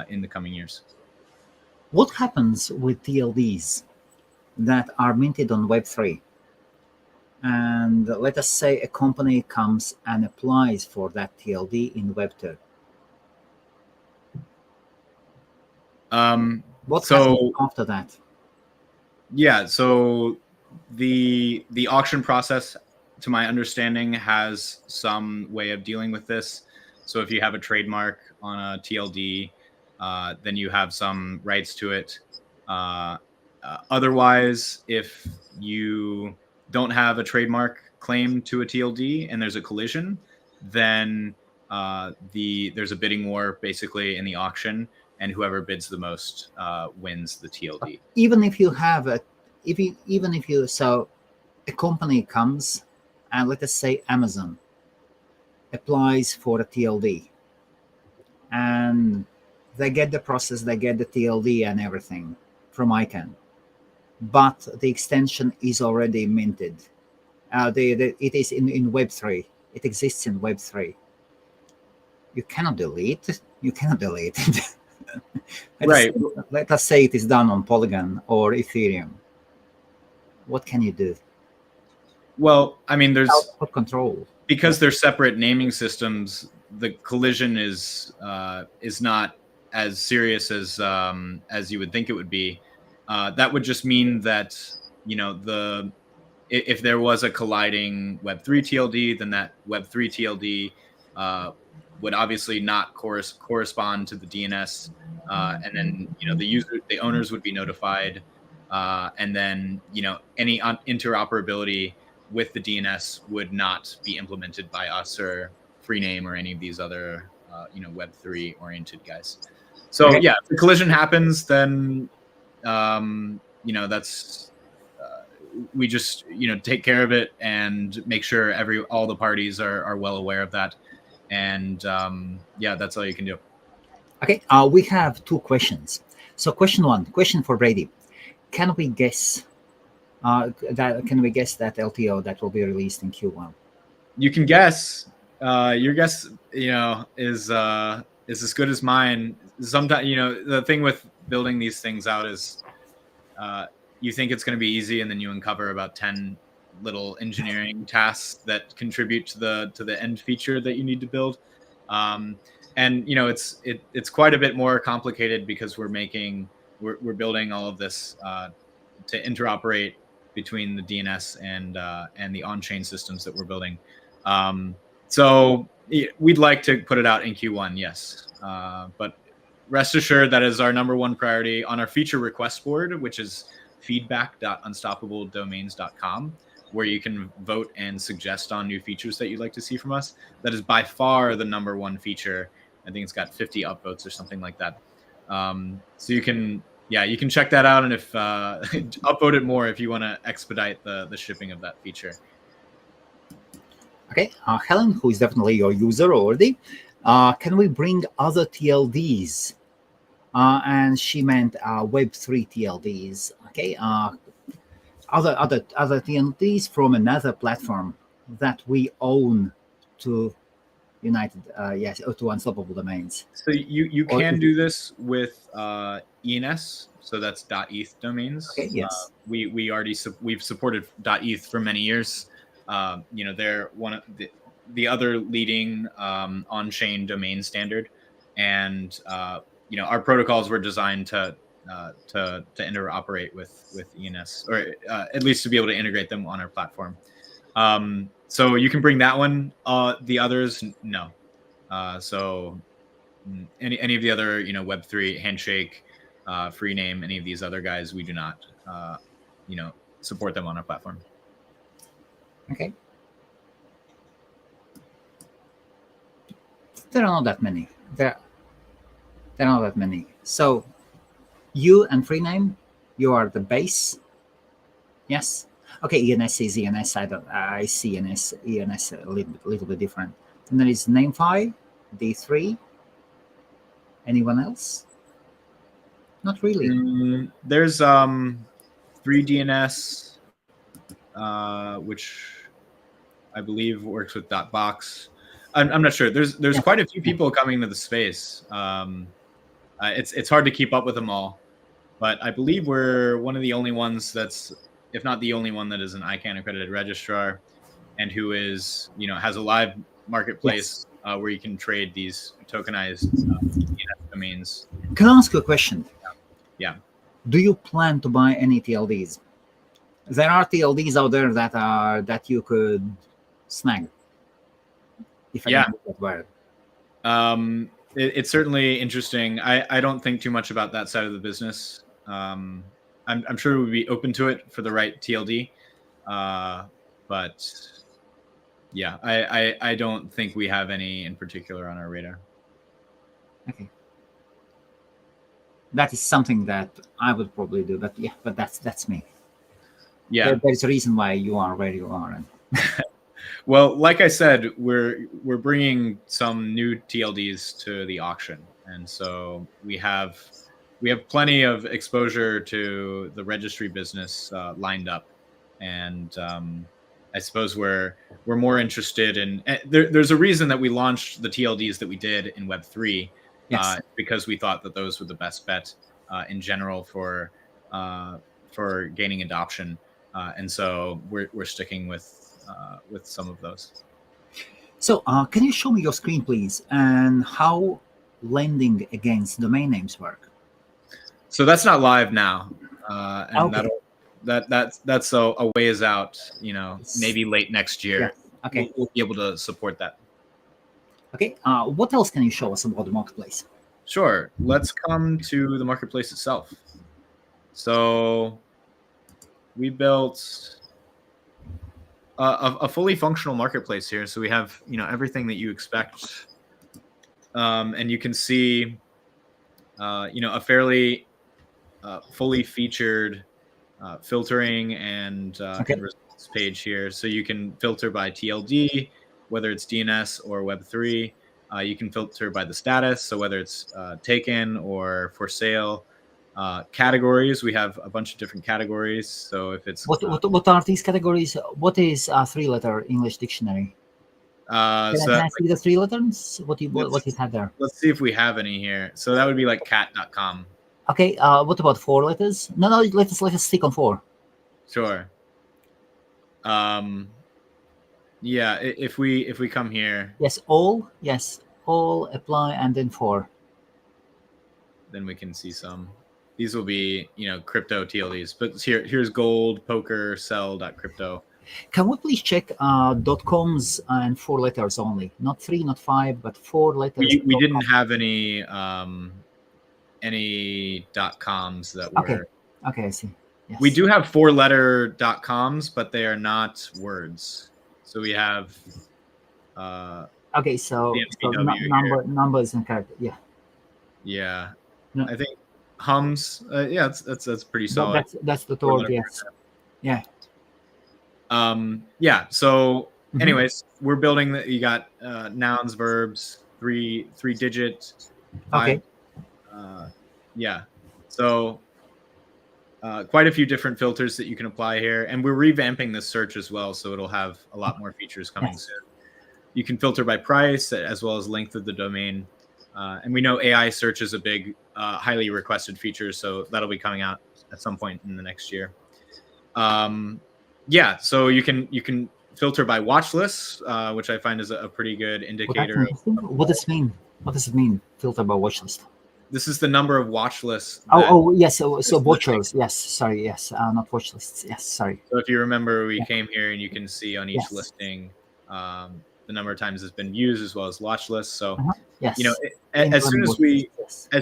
in the coming years. What happens with TLDs that are minted on Web3? And let us say a company comes and applies for that TLD in Web2. What happens after that? Yeah, so the auction process, to my understanding, has some way of dealing with this. So if you have a trademark on a TLD, then you have some rights to it. Otherwise, if you don't have a trademark claim to a TLD and there's a collision, then there's a bidding war basically in the auction, and whoever bids the most wins the TLD. Even if you have so a company comes and let us say Amazon applies for a TLD, and they get the process, they get the TLD and everything from ICANN, but the extension is already minted. It is in Web3. It exists in Web3. You cannot delete it. Right. Let us say it is done on Polygon or Ethereum. What can you do? Well, I mean, there's output control, because they're separate naming systems. The collision is not as serious as you would think it would be. That would just mean that if there was a colliding Web3 TLD, then that Web3 TLD would obviously not correspond to the DNS, and then the owners would be notified, and then any interoperability with the DNS would not be implemented by us or Freename or any of these other Web3 oriented guys. So okay. Yeah, if the collision happens, then that's we just take care of it and make sure all the parties are well aware of that, and that's all you can do. Okay, we have two questions. So question for Brady: Can we guess that LTO that will be released in Q1? You can guess. Your guess, is as good as mine. Sometimes, the thing with building these things out is you think it's going to be easy, and then you uncover about 10 little engineering tasks that contribute to the end feature that you need to build. And it's quite a bit more complicated because we're building all of this to interoperate between the DNS and the on-chain systems that we're building. So we'd like to put it out in Q1, yes, but rest assured that is our #1 priority on our feature request board, which is feedback.unstoppabledomains.com, where you can vote and suggest on new features that you'd like to see from us. That is by far the #1 feature. I think it's got 50 upvotes or something like that. So you can check that out, and if upvote it more if you want to expedite the shipping of that feature. Okay, Helen, who is definitely your user already, can we bring other TLDs? And she meant Web3 TLDs. Okay, other TLDs from another platform that we own to to Unstoppable Domains. So you can do this with ENS, so that's .eth domains. Okay, yes. We've supported .eth for many years. They're one of the other leading on-chain domain standard, and our protocols were designed to interoperate with ENS, or at least to be able to integrate them on our platform. So you can bring that one. The others, no. So any of the other Web3, Handshake, Freename, any of these other guys, we do not support them on our platform. Okay. There are not that many. There are not that many. So you and Freename, you are the base. Yes. Okay. ENS is ENS. I see ENS a little bit different. And then is NameFi, D3. Anyone else? Not really. There's 3DNS, which I believe works with .box. I'm not sure. There's quite a few people coming to the space. It's hard to keep up with them all, but I believe we're one of the only ones that's, if not the only one, that is an ICANN accredited registrar, and who is has a live marketplace where you can trade these tokenized domains. Can I ask you a question? Yeah. Do you plan to buy any TLDs? There are TLDs out there that you could snag. If I can put that word. It's certainly interesting. I don't think too much about that side of the business. I'm sure we'd be open to it for the right TLD, but yeah, I don't think we have any in particular on our radar. Okay. That is something that I would probably do, but that's me. Yeah, there's a reason why you are where you are. Well, like I said, we're bringing some new TLDs to the auction, and so we have plenty of exposure to the registry business lined up, and I suppose we're more interested in. There's a reason that we launched the TLDs that we did in Web3. Yes. Because we thought that those were the best bet in general for gaining adoption, and so we're sticking with some of those. So can you show me your screen, please, and how lending against domain names work? So that's not live now, and okay. that's a ways out. Maybe late next year. Yeah. Okay. We'll be able to support that. Okay, what else can you show us about the marketplace? Sure. Let's come to the marketplace itself. So we built a fully functional marketplace here. So we have everything that you expect, and you can see a fairly fully featured filtering and results page here. So you can filter by TLD, whether it's DNS or Web3. You can filter by the status, so whether it's taken or for sale. Categories, we have a bunch of different categories. So if it's what are these categories? What is a 3-letter English dictionary? Can I see the 3 letters? What is had there? Let's see if we have any here. So that would be like cat.com. Okay. What about 4 letters? No. Let us stick on 4. Sure. Yeah, if we come here. Yes, all apply, and then 4. Then we can see some. These will be, crypto TLDs. But here's gold, poker, sell.crypto. Can we please check .coms and 4 letters only? Not 3, not 5, but 4 letters. We didn't have any any .coms that were. Okay, I see. Yes. We do have 4-letter .coms, but they are not words. So we have. Okay, so numbers and characters. Yeah. Yeah, no. I think hums. Yeah, that's pretty solid. That's the third. Yes. Yeah. Yeah. So, anyways, we're building that. You got nouns, verbs, three digit, 5. Okay. Yeah. So, quite a few different filters that you can apply here, and we're revamping this search as well, so it'll have a lot more features coming soon. You can filter by price as well as length of the domain. And we know AI search is a big, highly requested feature, so that'll be coming out at some point in the next year. Yeah, so you can filter by watch lists, which I find is a pretty good indicator. What does it mean? What does it mean? Filter by watch list. This is the number of watch lists. Yes. So watchers. Yes. Sorry. Yes. Not watch lists. Yes. Sorry. So if you remember, we came here and you can see on each listing the number of times it's been used as well as watch lists. So yes. As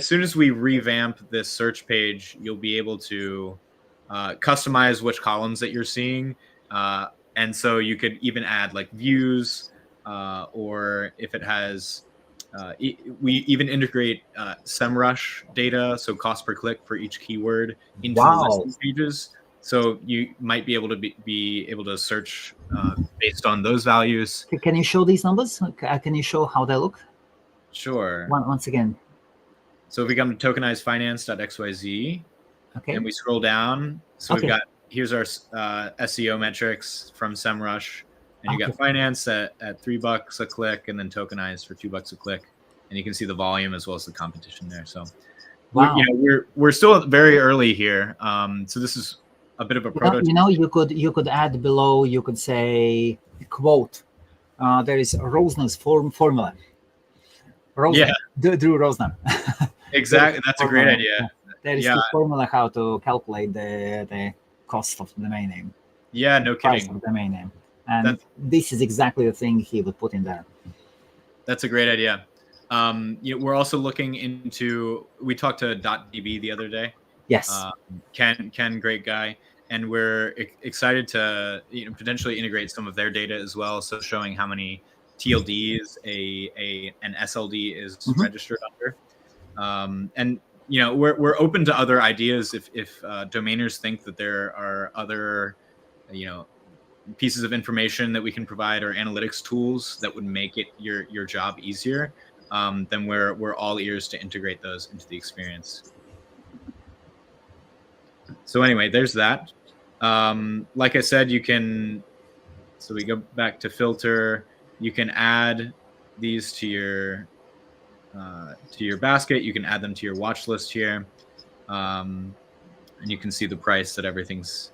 soon as we revamp this search page, you'll be able to customize which columns that you're seeing, and so you could even add like views, or if it has. We even integrate SEMrush data, so cost per click for each keyword into the listing pages. So you might be able to be able to search based on those values. Can you show these numbers? Can you show how they look? Sure. Once again. So if we come to tokenizedfinance.xyz, and we scroll down, so we've got, here's our SEO metrics from SEMrush. And you got finance at $3 a click, and then tokenized for $2 a click, and you can see the volume as well as the competition there. So, we're still very early here. So this is a bit of a prototype. You could add below. You could say quote. There is Rosner's formula. Drew Rosner. Exactly, that's a great idea. There is the formula how to calculate the cost of the domain name. Yeah, no kidding. Price of the domain name. And this is exactly the thing he would put in there. That's a great idea. We're also looking into. We talked to .db the other day. Yes. Ken, great guy, and we're excited to potentially integrate some of their data as well. So showing how many TLDs an SLD is registered under, and we're open to other ideas if domainers think that there are other pieces of information that we can provide or analytics tools that would make it your job easier, then we're all ears to integrate those into the experience. So anyway, there's that. Like I said, so we go back to filter, you can add these to your basket, you can add them to your watch list here, and you can see the price that everything's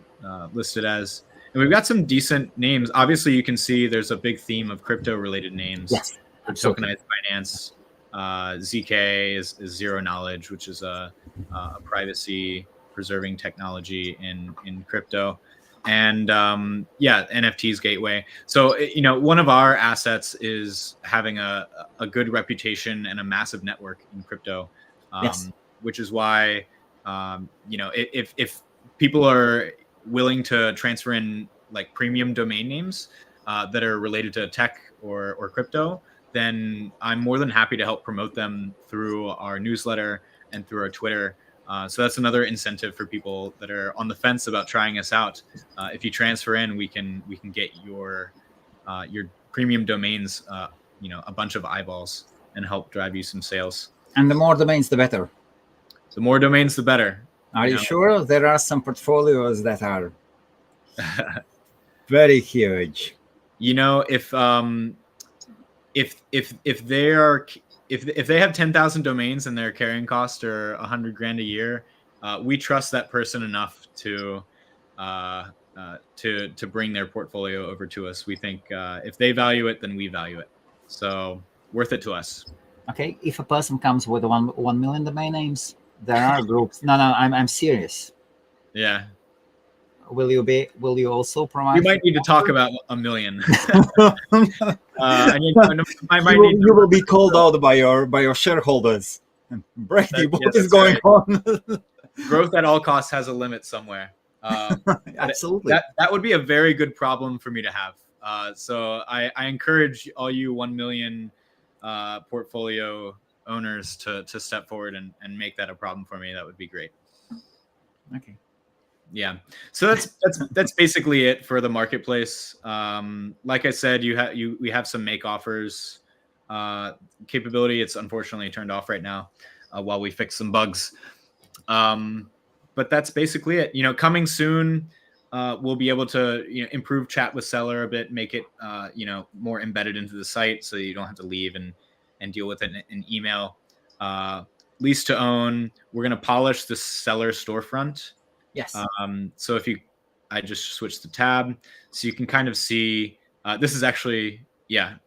listed as. And we've got some decent names. Obviously, you can see there's a big theme of crypto-related names. Yes, for tokenized finance. ZK is zero knowledge, which is a privacy-preserving technology in crypto. And NFTs gateway. So one of our assets is having a good reputation and a massive network in crypto, which is why if people are willing to transfer in like premium domain names that are related to tech or crypto, then I'm more than happy to help promote them through our newsletter and through our Twitter. So that's another incentive for people that are on the fence about trying us out. If you transfer in, we can get your premium domains, a bunch of eyeballs, and help drive you some sales. And the more domains, the better. The more domains, the better. Are you sure? There are some portfolios that are very huge. If they have 10,000 domains and their carrying costs are $100,000 a year, we trust that person enough to bring their portfolio over to us. We think if they value it, then we value it. So worth it to us. Okay, if a person comes with 1 million domain names, there are groups. No, I'm serious. Yeah. Will you also provide? We might need to talk about 1 million. You will be called out by your shareholders. Brady, what is going on? Growth at all costs has a limit somewhere. Absolutely. That would be a very good problem for me to have. So I encourage all you 1 million portfolio owners to step forward and make that a problem for me. That would be great. Okay. Yeah. So that's basically it for the marketplace. Like I said, we have some make offers capability. It's unfortunately turned off right now while we fix some bugs. But that's basically it. Coming soon, we'll be able to improve chat with seller a bit, make it more embedded into the site, so you don't have to leave and deal with it in email. Lease to own. We're going to polish the seller storefront. Yes. So I just switched the tab, so you can kind of see. This is actually a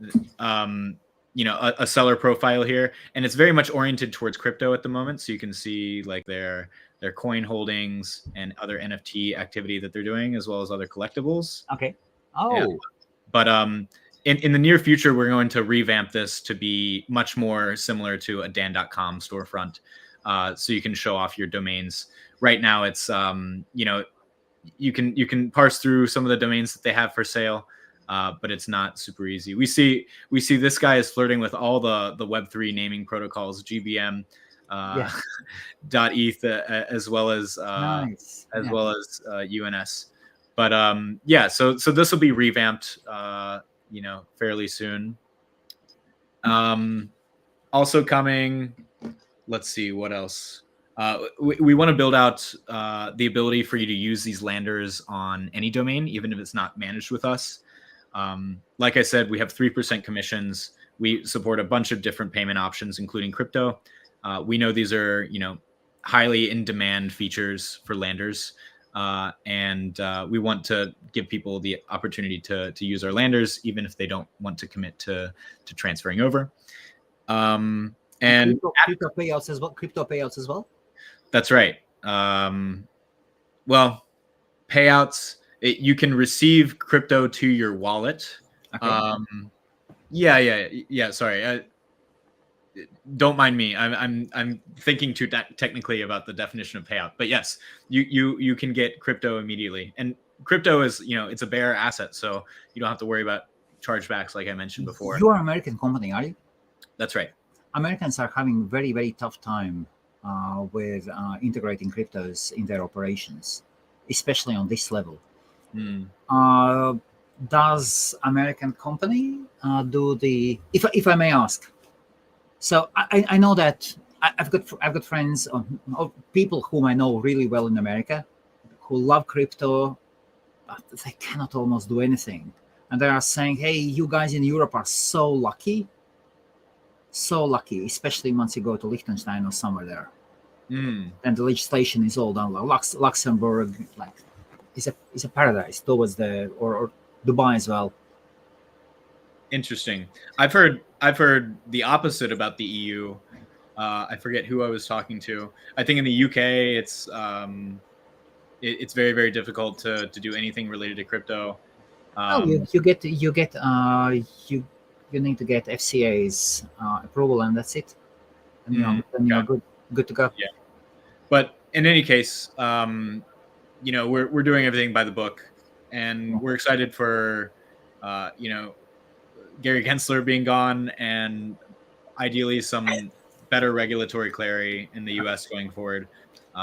seller profile here, and it's very much oriented towards crypto at the moment. So you can see like their coin holdings and other NFT activity that they're doing, as well as other collectibles. Okay. Oh. Yeah. But in the near future, we're going to revamp this to be much more similar to a Dan.com storefront, so you can show off your domains. Right now, it's you can parse through some of the domains that they have for sale. But it's not super easy. We see this guy is flirting with all the Web3 naming protocols, GBM, .eth, as well as nice. well as UNS. But so this will be revamped, fairly soon. Also coming, let's see what else. We want to build out the ability for you to use these landers on any domain, even if it's not managed with us. Like I said, we have 3% commissions. We support a bunch of different payment options, including crypto. We know these are, highly in demand features for landers. And we want to give people the opportunity to use our landers, even if they don't want to commit to transferring over. And crypto payouts as well. That's right. Well, payouts. You can receive crypto to your wallet. Okay. Sorry. Don't mind me. I'm thinking too technically about the definition of payout. But yes, you can get crypto immediately, and crypto is it's a bearer asset, so you don't have to worry about chargebacks like I mentioned before. You're an American company, are you? That's right. Americans are having very, very tough time with integrating cryptos in their operations, especially on this level. Does American company do the? If I may ask, so I know that I've got friends or people whom I know really well in America who love crypto, but they cannot almost do anything, and they are saying, "Hey, you guys in Europe are so lucky, especially once you go to Liechtenstein or somewhere there, and the legislation is all done. Luxembourg, like." It's a paradise towards or Dubai as well. Interesting. I've heard the opposite about the EU. I forget who I was talking to. I think in the UK it's very, very difficult to do anything related to crypto. You need to get FCA's approval, and that's it. And then you're good to go. Yeah. But in any case, we're doing everything by the book, and we're excited for, Gary Gensler being gone, and ideally some better regulatory clarity in the U.S. going forward.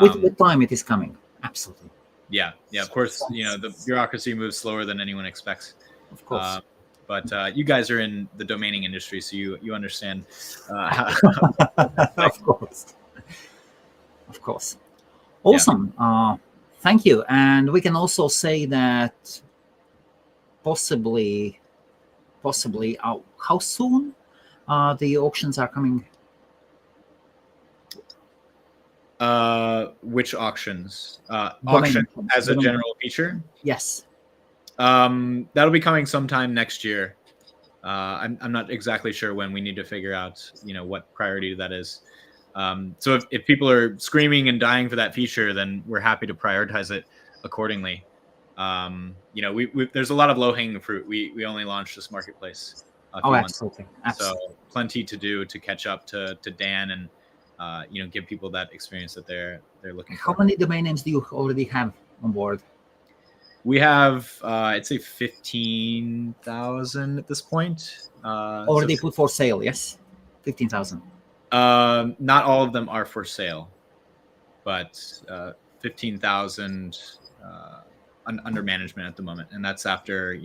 With time, it is coming. Absolutely. Yeah. Of course, the bureaucracy moves slower than anyone expects. Of course. But you guys are in the domaining industry, so you understand. Of course. Awesome. Yeah. Thank you. And we can also say that possibly, how soon the auctions are coming? Which auctions? Auction as a general feature? Yes. That'll be coming sometime next year. I'm not exactly sure when. We need to figure out, what priority that is. So if people are screaming and dying for that feature, then we're happy to prioritize it accordingly. There's a lot of low-hanging fruit. We only launched this marketplace a few months ago. Absolutely. So plenty to do to catch up to Dan give people that experience that they're looking for. How for. many domain names do you already have on board? We have, I'd say 15,000 at this point. Already put for sale, yes? 15,000. Not all of them are for sale, but 15,000 under management at the moment, and that's after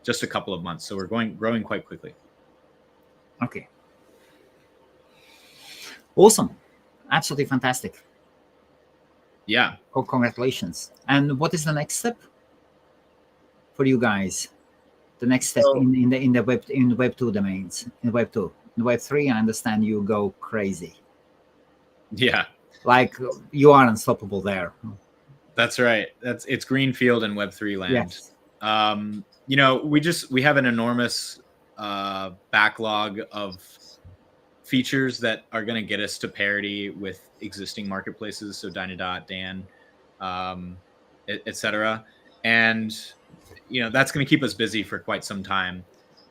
just a couple of months. So we're growing quite quickly. Okay. Awesome. Absolutely fantastic. Yeah. Oh, congratulations. And what is the next step for you guys? The next step in the Web 2 domains, in Web 2. In Web 3, I understand you go crazy. Yeah. Like you are unstoppable there. That's right. It's greenfield in Web 3 land. Yes. We have an enormous backlog of features that are going to get us to parity with existing marketplaces, so Dynadot, Dan, etc. And that's going to keep us busy for quite some time.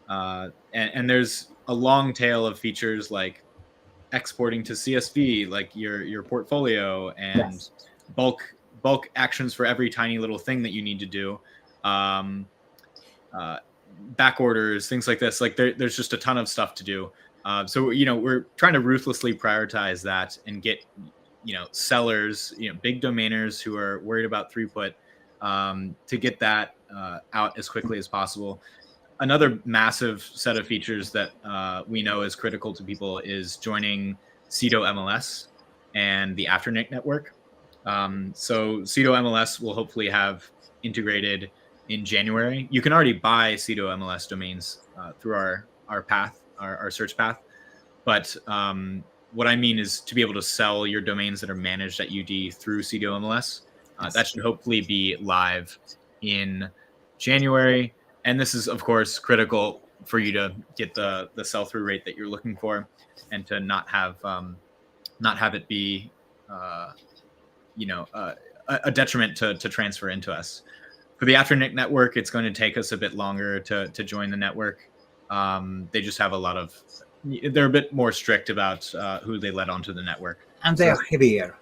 And there's a long tail of features like exporting to CSV, like your portfolio, and yes. bulk actions for every tiny little thing that you need to do. Back orders, things like this. Like there's just a ton of stuff to do. So we're trying to ruthlessly prioritize that and get sellers, big domainers who are worried about throughput, to get that out as quickly as possible. Another massive set of features that we know is critical to people is joining Cedo MLS and the Afternic network. So Cedo MLS will hopefully have integrated in January. You can already buy Cedo MLS domains through our path, our search path. But what I mean is to be able to sell your domains that are managed at UD through Cedo MLS. That should hopefully be live in January. And this is, of course, critical for you to get the sell-through rate that you're looking for, and to not have it be a detriment to transfer into us. For the Afternic network, it's going to take us a bit longer to join the network. They just have they're a bit more strict about who they let onto the network. And they are heavier.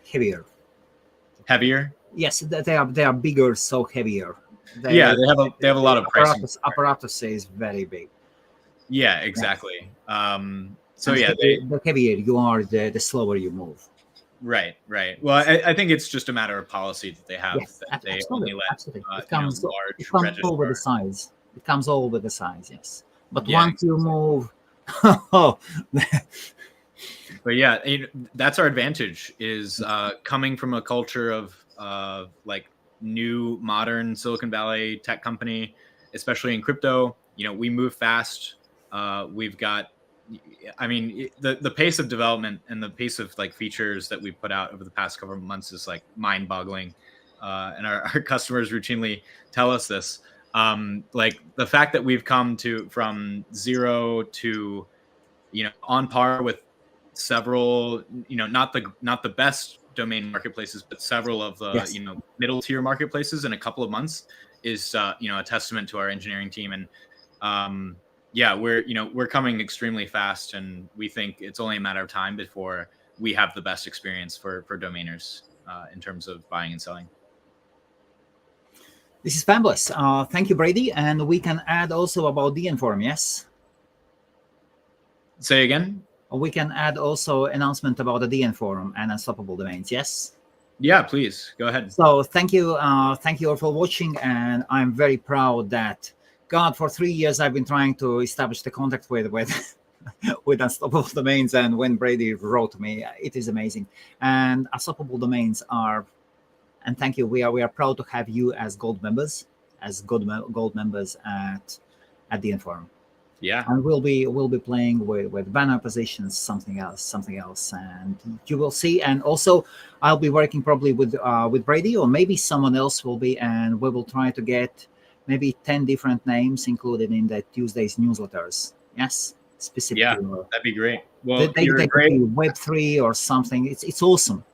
Heavier? Yes, they are bigger, so heavier. They have a lot of pricing. Apparatus is very big. Yeah, exactly. Yes. The heavier you are, the slower you move. Right. Well, I think it's just a matter of policy that they have. Yes, that they only let it comes large all with the size. It comes all with the size, yes. But yeah, once you move, but yeah, that's our advantage, is coming from a culture of like new modern Silicon Valley tech company, especially in crypto. We move fast. We've got, the pace of development and the pace of like features that we've put out over the past couple of months is like mind-boggling, and our customers routinely tell us this. Like the fact that we've come from zero to on par with several, not the best domain marketplaces, but several of the middle tier marketplaces in a couple of months is a testament to our engineering team. And we're coming extremely fast, and we think it's only a matter of time before we have the best experience for domainers in terms of buying and selling. This is fabulous. Thank you, Brady. And we can add also about DNForum, yes? Say again? We can add also announcement about the DNForum and Unstoppable Domains, yes? Yeah, please go ahead. So thank you all for watching, and I'm very proud that, God, for 3 years I've been trying to establish the contact with Unstoppable Domains, and when Brady wrote to me, it is amazing. And Unstoppable Domains and thank you. We are proud to have you as gold members, at DNForum. Yeah, and we'll be playing with banner positions, something else, and you will see. And also, I'll be working probably with Brady, or maybe someone else will be, and we will try to get maybe 10 different names included in the Tuesday's newsletters. Yes, specifically. Yeah, that'd be great. Well, they could be Web3 or something. It's awesome.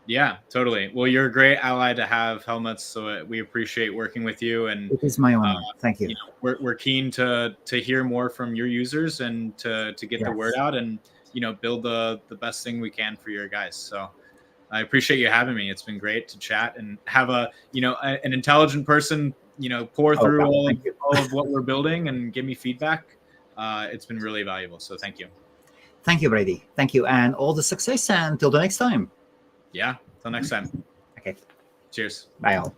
Yeah, totally. Well, you're a great ally to have, Helmuts, so we appreciate working with you. And it is my honor. Thank you. We're keen to hear more from your users and to get the word out. And build the best thing we can for your guys. So I appreciate you having me. It's been great to chat and have an intelligent person, pour through all of what we're building and give me feedback. It's been really valuable. So thank you. Thank you, Brady. Thank you. And all the success, and till the next time. Yeah. Till next time. Okay. Cheers. Bye all.